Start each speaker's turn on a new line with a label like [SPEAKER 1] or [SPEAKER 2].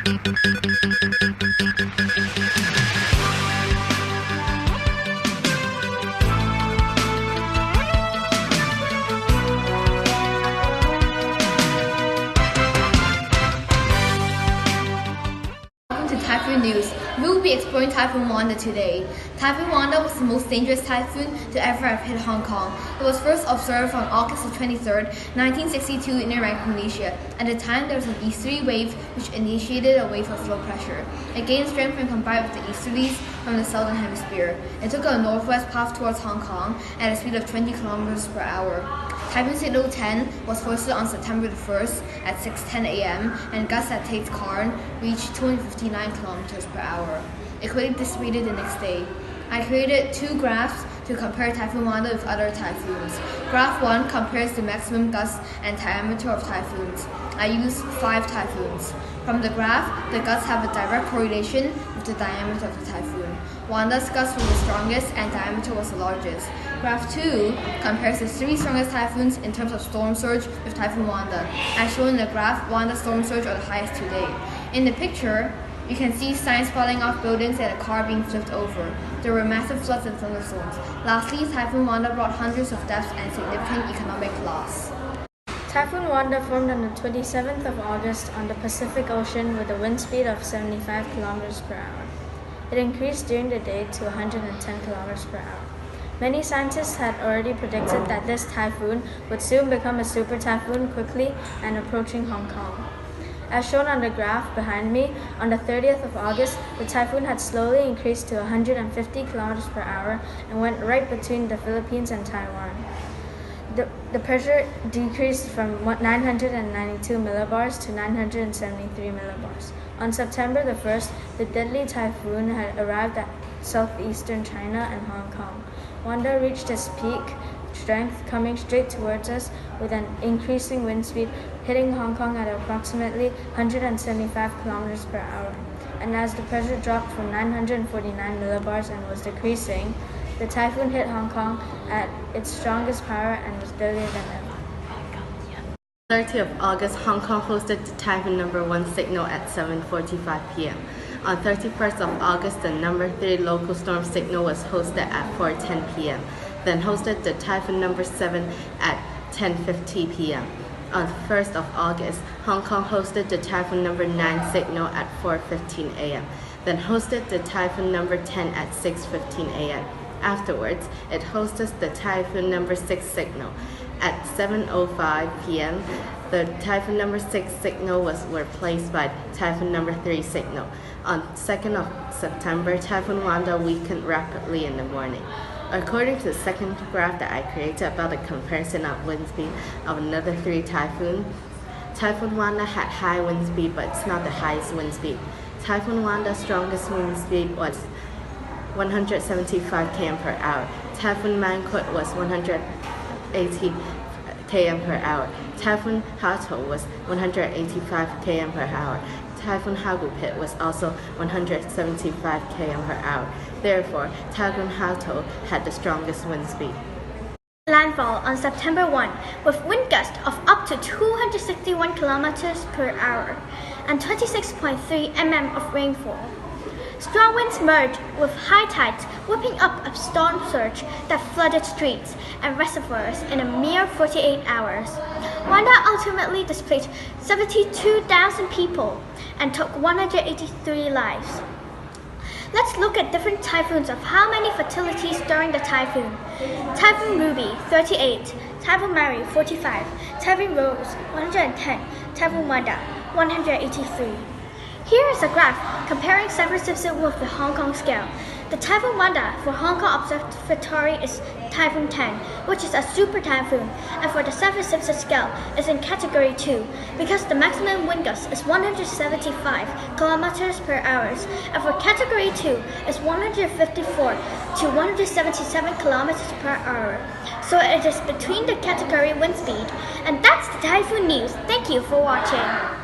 [SPEAKER 1] To Typhoon News. We will be exploring Typhoon Wanda today. Typhoon Wanda was the most dangerous typhoon to ever have hit Hong Kong. It was first observed on August 23, 1962 in Micronesia. At the time, there was an easterly wave which initiated a wave of low pressure. It gained strength when combined with the easterlies from the southern hemisphere. It took a northwest path towards Hong Kong at a speed of 20 kilometers per hour. Typhoon Signal 10 was posted on September 1st at 6:10 a.m. and gusts at Tate's Cairn reached 259 kilometers per hour. It quickly dissipated the next day. I created two graphs to compare Typhoon Wanda with other typhoons. Graph 1 compares the maximum gust and diameter of typhoons. I used 5 typhoons. From the graph, the gusts have a direct correlation with the diameter of the typhoon. Wanda's gusts were the strongest and diameter was the largest. Graph 2 compares the 3 strongest typhoons in terms of storm surge with Typhoon Wanda. As shown in the graph, Wanda's storm surge are the highest to date. In the picture, you can see signs falling off buildings and a car being flipped over. There were massive floods and thunderstorms. Lastly, Typhoon Wanda brought hundreds of deaths and significant economic loss.
[SPEAKER 2] Typhoon Wanda formed on the 27th of August on the Pacific Ocean with a wind speed of 75 kilometers per hour. It increased during the day to 110 kilometers per hour. Many scientists had already predicted that this typhoon would soon become a super typhoon quickly and approaching Hong Kong. As shown on the graph behind me, on the 30th of August, the typhoon had slowly increased to 150 kilometers per hour and went right between the Philippines and Taiwan. The pressure decreased from 992 millibars to 973 millibars. On September the 1st, the deadly typhoon had arrived at southeastern China and Hong Kong. Wanda reached its peak strength, coming straight towards us with an increasing wind speed, hitting Hong Kong at approximately 175 kilometers per hour. And as the pressure dropped from 949 millibars and was decreasing, the typhoon hit Hong Kong at its strongest power and was deadlier than ever.
[SPEAKER 3] 30th of August, Hong Kong hosted the Typhoon number 1 signal at 7:45 p.m. On 31st of August, the number 3 local storm signal was hosted at 4:10 p.m. Then hosted the Typhoon number 7 at 10:50 p.m. On 1st of August, Hong Kong hosted the Typhoon number 9 signal at 4:15 a.m. Then hosted the Typhoon number 10 at 6:15 a.m. Afterwards, it hosted the Typhoon number 6 signal. At 7:05 p.m., the Typhoon number 6 signal was replaced by Typhoon number 3 signal. On 2nd of September, Typhoon Wanda weakened rapidly in the morning. According to the second graph that I created about the comparison of wind speed of another 3 typhoons, Typhoon Wanda had high wind speed, but it's not the highest wind speed. Typhoon Wanda's strongest wind speed was 175 km per hour. Typhoon Mangkhut was 180 km per hour. Typhoon Hato was 185 km per hour. Typhoon Hagupit was also 175 km per hour. Therefore, Typhoon Hato had the strongest wind speed.
[SPEAKER 4] Landfall on September 1 with wind gusts of up to 261 kilometers per hour and 26.3 mm of rainfall. Strong winds merged with high tides, whipping up a storm surge that flooded streets and reservoirs in a mere 48 hours. Wanda ultimately displaced 72,000 people and took 183 lives. Let's look at different typhoons of how many fatalities during the typhoon. Typhoon Ruby, 38. Typhoon Mary, 45. Typhoon Rose, 110. Typhoon Wanda, 183. Here is a graph comparing San Francisco with the Hong Kong scale. The Typhoon Wanda for Hong Kong Observatory is Typhoon 10, which is a super typhoon, and for the San Francisco scale is in Category 2 because the maximum wind gust is 175 kilometers per hour, and for Category 2 is 154 to 177 kilometers per hour. So it is between the category wind speed. And that's the Typhoon News. Thank you for watching.